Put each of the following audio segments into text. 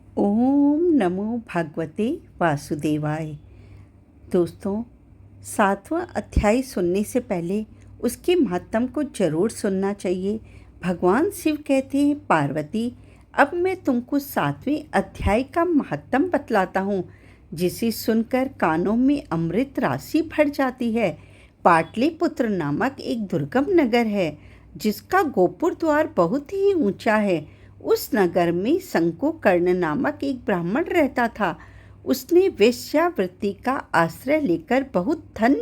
ओम नमो भगवते वासुदेवाय। दोस्तों, 7वां अध्याय सुनने से पहले उसके महत्व को जरूर सुनना चाहिए। भगवान शिव कहते हैं, पार्वती, अब मैं तुमको 7वें अध्याय का महत्व बतलाता हूँ, जिसे सुनकर कानों में अमृत राशि भर जाती है। पाटलिपुत्र नामक एक दुर्गम नगर है, जिसका गोपुर द्वार बहुत ही ऊंचा है। उस नगर में शंकुकर्ण नामक एक ब्राह्मण रहता था। उसने वेश्यावृत्ति का आश्रय लेकर बहुत धन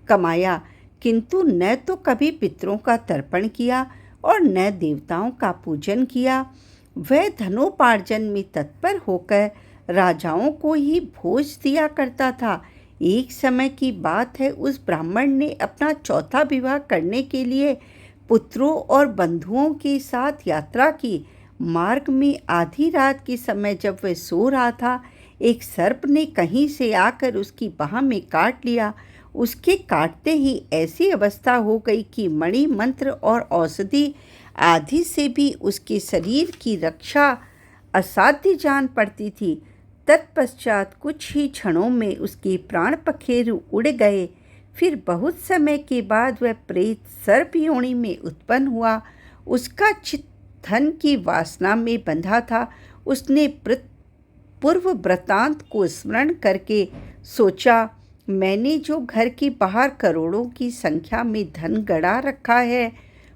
कमाया, किंतु न तो कभी पितरों का तर्पण किया और न देवताओं का पूजन किया। वह धनोपार्जन में तत्पर होकर राजाओं को ही भोज दिया करता था। एक समय की बात है, उस ब्राह्मण ने अपना चौथा विवाह करने के लिए पुत्रों और बंधुओं के साथ यात्रा की। मार्ग में आधी रात के समय जब वह सो रहा था, एक सर्प ने कहीं से आकर उसकी बाह में काट लिया। उसके काटते ही ऐसी अवस्था हो गई कि मणि मंत्र और औषधि आदि से भी उसके शरीर की रक्षा असाध्य जान पड़ती थी। तत्पश्चात कुछ ही क्षणों में उसके प्राण पखेरु उड़ गए। फिर बहुत समय के बाद वह प्रेत सर्प योनि में उत्पन्न हुआ। उसका चित्त धन की वासना में बंधा था। उसने पूर्व वृत्तांत को स्मरण करके सोचा, मैंने जो घर के बाहर करोड़ों की संख्या में धन गड़ा रखा है,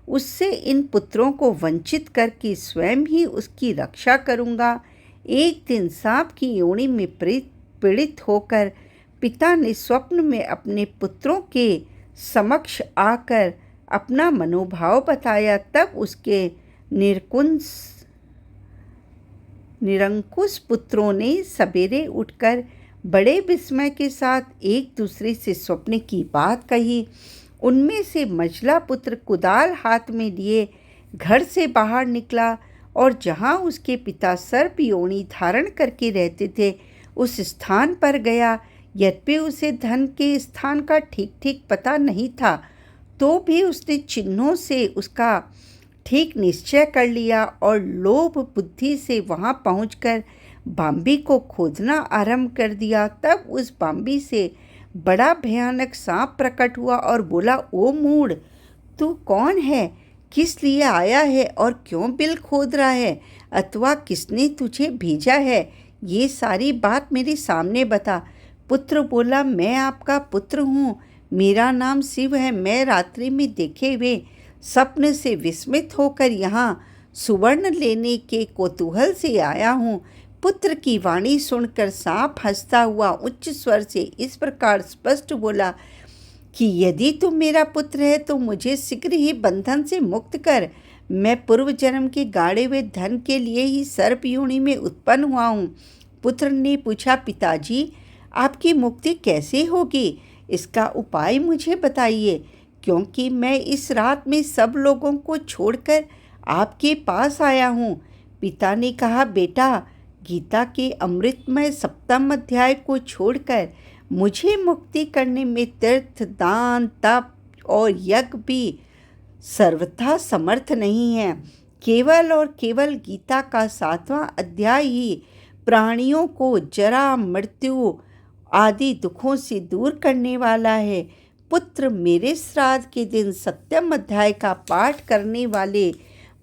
उससे इन पुत्रों को वंचित करके स्वयं ही उसकी रक्षा करूंगा। एक दिन सांप की योनि में पीड़ित होकर पिता ने स्वप्न में अपने पुत्रों के समक्ष आकर अपना मनोभाव बताया। तब उसके निरंकुश पुत्रों ने सवेरे उठकर बड़े विस्मय के साथ एक दूसरे से स्वप्न की बात कही। उनमें से मझला पुत्र कुदाल हाथ में लिए घर से बाहर निकला और जहाँ उसके पिता सर्प योनि धारण करके रहते थे, उस स्थान पर गया। यद्यपि उसे धन के स्थान का ठीक ठीक पता नहीं था, तो भी उसने चिन्हों से उसका ठीक निश्चय कर लिया और लोभ बुद्धि से वहां पहुंचकर बाम्बी को खोदना आरंभ कर दिया। तब उस बाम्बी से बड़ा भयानक सांप प्रकट हुआ और बोला, ओ मूढ़, तू कौन है? किस लिए आया है और क्यों बिल खोद रहा है? अथवा किसने तुझे भेजा है? ये सारी बात मेरे सामने बता। पुत्र बोला, मैं आपका पुत्र हूँ। मेरा नाम शिव है। मैं रात्रि में देखे हुए स्वप्न से विस्मित होकर यहाँ सुवर्ण लेने के कौतूहल से आया हूँ। पुत्र की वाणी सुनकर सांप हंसता हुआ उच्च स्वर से इस प्रकार स्पष्ट बोला कि यदि तुम मेरा पुत्र है तो मुझे शीघ्र ही बंधन से मुक्त कर। मैं पूर्व जन्म के गाड़े हुए धन के लिए ही सर्प योनि में उत्पन्न हुआ हूँ। पुत्र ने पूछा, पिताजी, आपकी मुक्ति कैसे होगी? इसका उपाय मुझे बताइए, क्योंकि मैं इस रात में सब लोगों को छोड़कर आपके पास आया हूँ। पिता ने कहा, बेटा, गीता के अमृतमय 7वें अध्याय को छोड़कर मुझे मुक्ति करने में तीर्थ, दान, तप और यज्ञ भी सर्वथा समर्थ नहीं है। केवल और केवल गीता का 7वां अध्याय ही प्राणियों को जरा, मृत्यु आदि दुखों से दूर करने वाला है। पुत्र, मेरे श्राद्ध के दिन 7वें अध्याय का पाठ करने वाले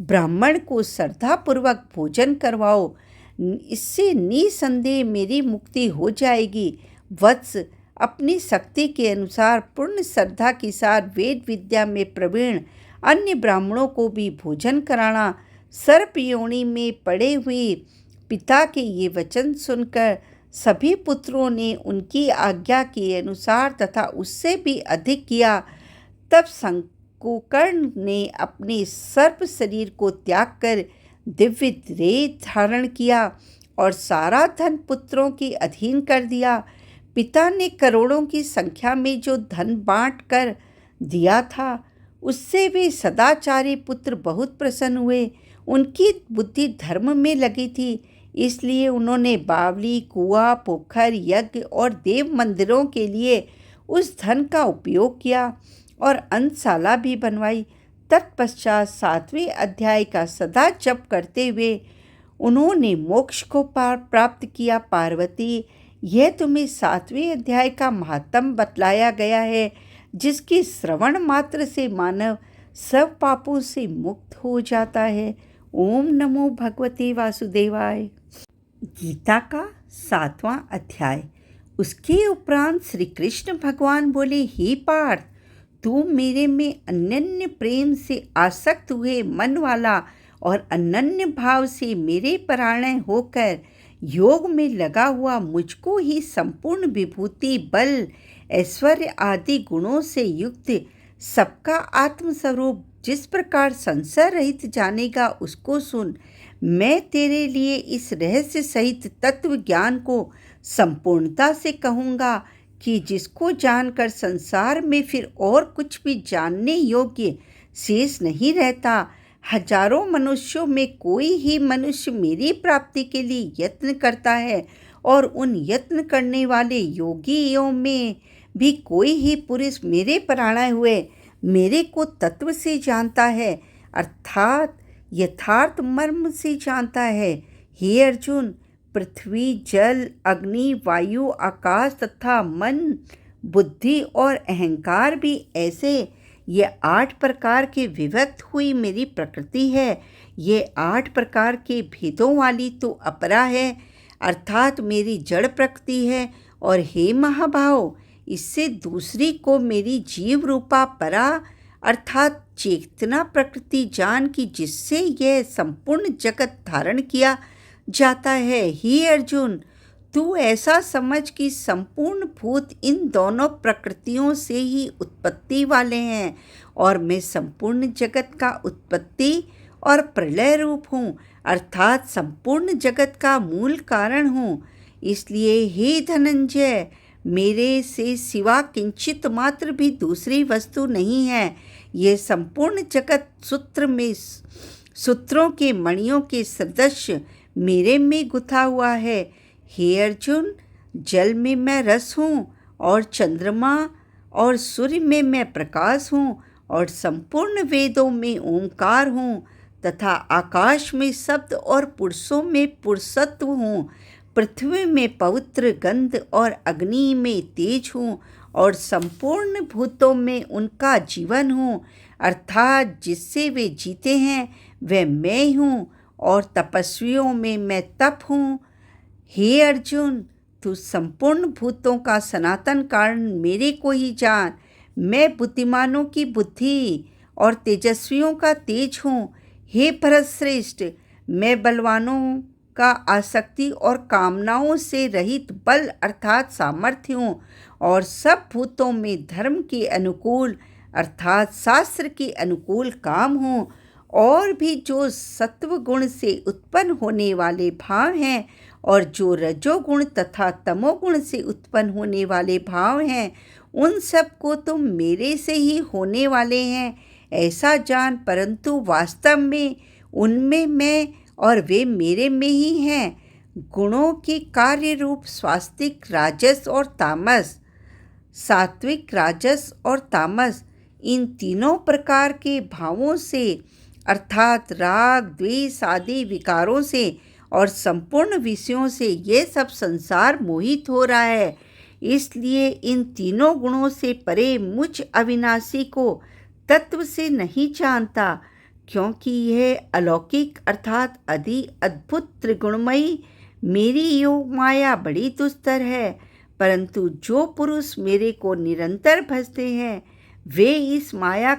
ब्राह्मण को श्रद्धापूर्वक भोजन करवाओ। इससे निसंदेह मेरी मुक्ति हो जाएगी। वत्स, अपनी शक्ति के अनुसार पूर्ण श्रद्धा के साथ वेद विद्या में प्रवीण अन्य ब्राह्मणों को भी भोजन कराना। सर्प योनि में पड़े हुए पिता के ये वचन सुनकर सभी पुत्रों ने उनकी आज्ञा के अनुसार तथा उससे भी अधिक किया। तब शंकुकर्ण ने अपने सर्प शरीर को त्याग कर दिव्य रेत धारण किया और सारा धन पुत्रों के अधीन कर दिया। पिता ने करोड़ों की संख्या में जो धन बांट कर दिया था, उससे वे सदाचारी पुत्र बहुत प्रसन्न हुए। उनकी बुद्धि धर्म में लगी थी, इसलिए उन्होंने बावली, कुआं, पोखर, यज्ञ और देव मंदिरों के लिए उस धन का उपयोग किया और अन्नशाला भी बनवाई। तत्पश्चात 7वें अध्याय का सदा जप करते हुए उन्होंने मोक्ष को प्राप्त किया। पार्वती, यह तुम्हें 7वें अध्याय का महात्म बतलाया गया है, जिसके श्रवण मात्र से मानव सब पापों से मुक्त हो जाता है। ओम नमो भगवते वासुदेवाय। गीता का 7वां अध्याय। उसके उपरांत श्री कृष्ण भगवान बोले, हे पार्थ, तू मेरे में अनन्य प्रेम से आसक्त हुए मन वाला और अनन्य भाव से मेरे परायण होकर योग में लगा हुआ मुझको ही संपूर्ण विभूति, बल, ऐश्वर्य आदि गुणों से युक्त सबका आत्मस्वरूप जिस प्रकार संशय रहित जानेगा, उसको सुन। मैं तेरे लिए इस रहस्य सहित तत्व ज्ञान को संपूर्णता से कहूँगा कि जिसको जानकर संसार में फिर और कुछ भी जानने योग्य शेष नहीं रहता। हजारों मनुष्यों में कोई ही मनुष्य मेरी प्राप्ति के लिए यत्न करता है, और उन यत्न करने वाले योगियों में भी कोई ही पुरुष मेरे परायण हुए मेरे को तत्व से जानता है, अर्थात यथार्थ मर्म से जानता है। हे अर्जुन, पृथ्वी, जल, अग्नि, वायु, आकाश तथा मन, बुद्धि और अहंकार भी ऐसे ये 8 प्रकार के विभक्त हुई मेरी प्रकृति है। ये 8 प्रकार के भेदों वाली तो अपरा है, अर्थात मेरी जड़ प्रकृति है। और हे महाभाव, इससे दूसरी को मेरी जीव रूपा परा अर्थात चेतना प्रकृति जान की, जिससे यह संपूर्ण जगत धारण किया जाता है। हे अर्जुन, तू ऐसा समझ कि संपूर्ण भूत इन दोनों प्रकृतियों से ही उत्पत्ति वाले हैं, और मैं संपूर्ण जगत का उत्पत्ति और प्रलय रूप हूँ, अर्थात संपूर्ण जगत का मूल कारण हूँ। इसलिए हे धनंजय, मेरे से सिवा किंचित मात्र भी दूसरी वस्तु नहीं है। ये संपूर्ण जगत सूत्रों के मणियों के सदृश मेरे में गुथा हुआ है। हे अर्जुन, जल में मैं रस हूँ, और चंद्रमा और सूर्य में मैं प्रकाश हूँ, और संपूर्ण वेदों में ओंकार हूँ, तथा आकाश में शब्द और पुरुषों में पुरुषत्व हूँ। पृथ्वी में पवित्र गंध और अग्नि में तेज हूँ, और संपूर्ण भूतों में उनका जीवन हूँ, अर्थात जिससे वे जीते हैं वह मैं हूँ, और तपस्वियों में मैं तप हूँ। हे अर्जुन, तू संपूर्ण भूतों का सनातन कारण मेरे को ही जान। मैं बुद्धिमानों की बुद्धि और तेजस्वियों का तेज हूँ। हे भरतश्रेष्ठ, मैं बलवानों का आसक्ति और कामनाओं से रहित बल अर्थात सामर्थ्य हूँ, और सब भूतों में धर्म के अनुकूल अर्थात शास्त्र के अनुकूल काम हूँ। और भी जो सत्व गुण से उत्पन्न होने वाले भाव हैं, और जो रजोगुण तथा तमोगुण से उत्पन्न होने वाले भाव हैं, उन सब को तुम मेरे से ही होने वाले हैं ऐसा जान। परंतु वास्तव में उनमें मैं और वे मेरे में ही हैं। गुणों के कार्य रूप सात्विक, राजस और तामस, सात्विक, राजस और तामस, इन तीनों प्रकार के भावों से अर्थात राग, द्वेष आदि विकारों से और संपूर्ण विषयों से ये सब संसार मोहित हो रहा है। इसलिए इन तीनों गुणों से परे मुझ अविनाशी को तत्व से नहीं जानता, क्योंकि यह अलौकिक अर्थात अति अद्भुत त्रिगुणमयी मेरी योग माया बड़ी दुस्तर है। परंतु जो पुरुष मेरे को निरंतर भजते हैं, वे इस माया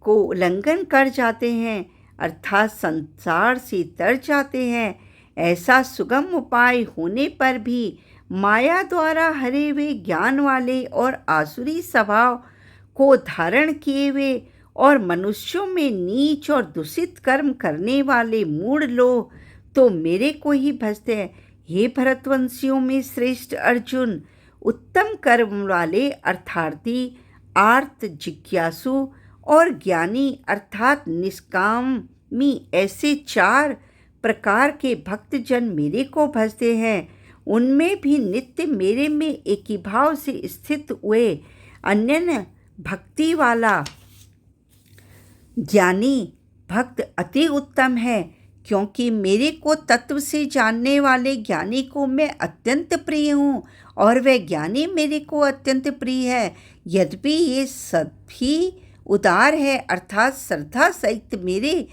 को उल्लंघन कर जाते हैं, अर्थात संसार से तर जाते हैं। ऐसा सुगम उपाय होने पर भी माया द्वारा हरे हुए ज्ञान वाले और आसुरी स्वभाव को धारण किए हुए और मनुष्यों में नीच और दूषित कर्म करने वाले मूढ़ लोग तो मेरे को ही भजते हैं। हे भरतवंशियों में श्रेष्ठ अर्जुन, उत्तम कर्म वाले अर्थार्थी, आर्त, जिज्ञासु और ज्ञानी अर्थात निष्कामी, ऐसे 4 प्रकार के भक्तजन मेरे को भजते हैं। उनमें भी नित्य मेरे में एकीभाव से स्थित हुए अनन्य भक्ति वाला ज्ञानी भक्त अति उत्तम है, क्योंकि मेरे को तत्व से जानने वाले ज्ञानी को मैं अत्यंत प्रिय हूँ और वह ज्ञानी मेरे को अत्यंत प्रिय है। यद्यपि ये सभी उदार है अर्थात श्रद्धा सहित मेरे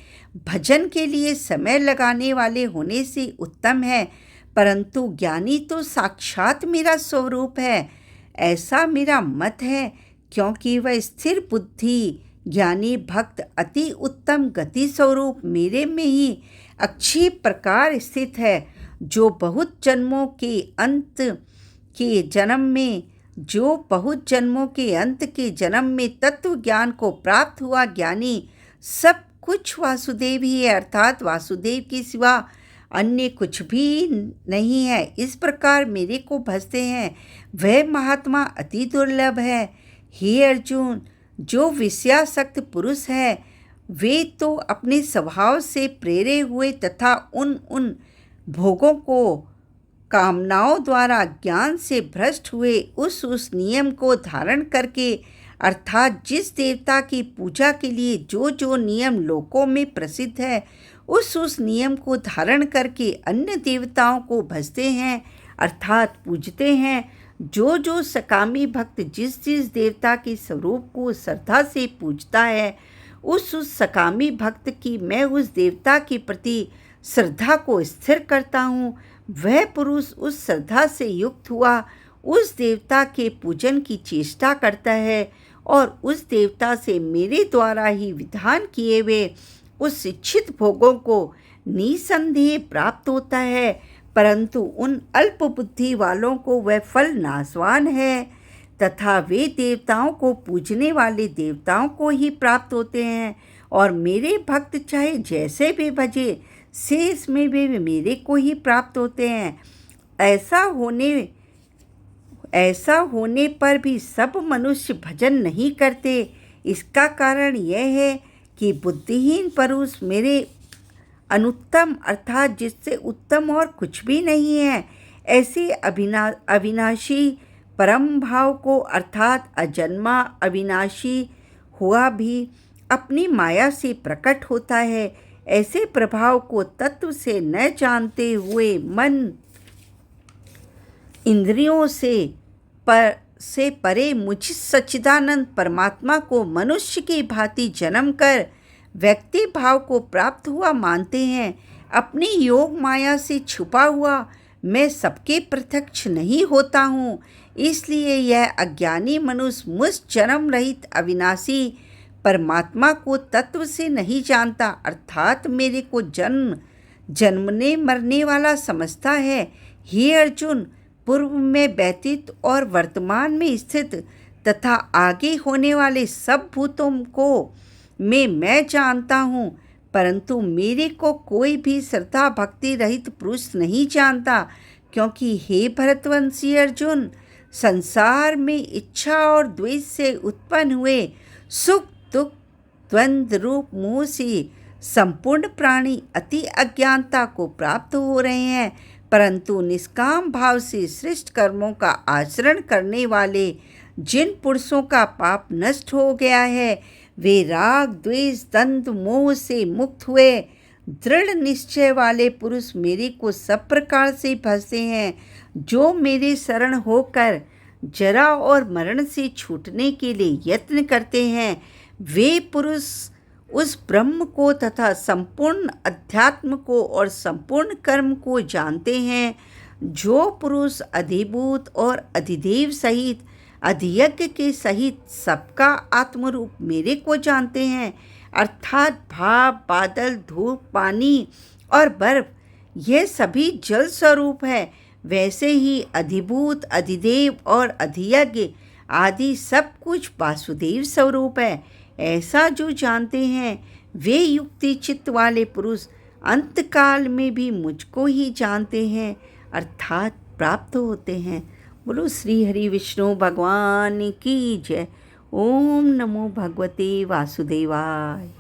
भजन के लिए समय लगाने वाले होने से उत्तम है, परंतु ज्ञानी तो साक्षात मेरा स्वरूप है, ऐसा मेरा मत है। क्योंकि वह स्थिर बुद्धि ज्ञानी भक्त अति उत्तम गति स्वरूप मेरे में ही अच्छी प्रकार स्थित है। जो बहुत जन्मों के अंत के जन्म में तत्व ज्ञान को प्राप्त हुआ ज्ञानी सब कुछ वासुदेव ही है, अर्थात वासुदेव के सिवा अन्य कुछ भी नहीं है, इस प्रकार मेरे को भजते हैं। वह महात्मा अति दुर्लभ है। हे अर्जुन, जो विषयासक्त पुरुष है वे तो अपने स्वभाव से प्रेरे हुए तथा उन भोगों को कामनाओं द्वारा ज्ञान से भ्रष्ट हुए उस नियम को धारण करके, अर्थात जिस देवता की पूजा के लिए जो नियम लोकों में प्रसिद्ध है उस नियम को धारण करके अन्य देवताओं को भजते हैं अर्थात पूजते हैं। जो सकामी भक्त जिस देवता के स्वरूप को श्रद्धा से पूजता है उस सकामी भक्त की मैं उस देवता के प्रति श्रद्धा को स्थिर करता हूँ। वह पुरुष उस श्रद्धा से युक्त हुआ उस देवता के पूजन की चेष्टा करता है और उस देवता से मेरे द्वारा ही विधान किए हुए उस इच्छित भोगों को निसंदेह प्राप्त होता है, परंतु उन अल्प बुद्धि वालों को वह फल नाशवान है तथा वे देवताओं को पूजने वाले देवताओं को ही प्राप्त होते हैं और मेरे भक्त चाहे जैसे भी भजे शेष में वे मेरे को ही प्राप्त होते हैं। ऐसा होने पर भी सब मनुष्य भजन नहीं करते। इसका कारण यह है कि बुद्धिहीन पुरुष मेरे अनुत्तम अर्थात जिससे उत्तम और कुछ भी नहीं है ऐसे अविनाशी परम भाव को अर्थात अजन्मा अविनाशी हुआ भी अपनी माया से प्रकट होता है, ऐसे प्रभाव को तत्व से न जानते हुए मन इंद्रियों से परे मुझ सच्चिदानंद परमात्मा को मनुष्य की भांति जन्म कर व्यक्ति भाव को प्राप्त हुआ मानते हैं। अपनी योग माया से छुपा हुआ मैं सबके प्रत्यक्ष नहीं होता हूँ, इसलिए यह अज्ञानी मनुष्य मुझ जन्म रहित अविनाशी परमात्मा को तत्व से नहीं जानता अर्थात मेरे को जन्मने मरने वाला समझता है। हे अर्जुन, पूर्व में व्यतीत और वर्तमान में स्थित तथा आगे होने वाले सब भूतों को मैं जानता हूँ, परंतु मेरे को कोई भी श्रद्धा भक्ति रहित पुरुष नहीं जानता। क्योंकि हे भरतवंशी अर्जुन, संसार में इच्छा और द्वेष से उत्पन्न हुए सुख दुख द्वंद्व रूप मोह से संपूर्ण प्राणी अति अज्ञानता को प्राप्त हो रहे हैं, परंतु निष्काम भाव से श्रेष्ठ कर्मों का आचरण करने वाले जिन पुरुषों का पाप नष्ट हो गया है वे राग द्वेष द्वंद्व मोह से मुक्त हुए दृढ़ निश्चय वाले पुरुष मेरे को सब प्रकार से भजते हैं। जो मेरे शरण होकर जरा और मरण से छूटने के लिए यत्न करते हैं वे पुरुष उस ब्रह्म को तथा संपूर्ण अध्यात्म को और संपूर्ण कर्म को जानते हैं। जो पुरुष अधिभूत और अधिदेव सहित अधियज्ञ के सहित सबका आत्मरूप मेरे को जानते हैं अर्थात भाप बादल धूप पानी और बर्फ यह सभी जल स्वरूप है, वैसे ही अधिभूत अधिदेव और अधियज्ञ आदि सब कुछ वासुदेव स्वरूप है। ऐसा जो जानते हैं वे युक्ति चित्त वाले पुरुष अंतकाल में भी मुझको ही जानते हैं अर्थात प्राप्त होते हैं। बोलो श्री हरि विष्णु भगवान की जय। ओम नमो भगवते वासुदेवाय।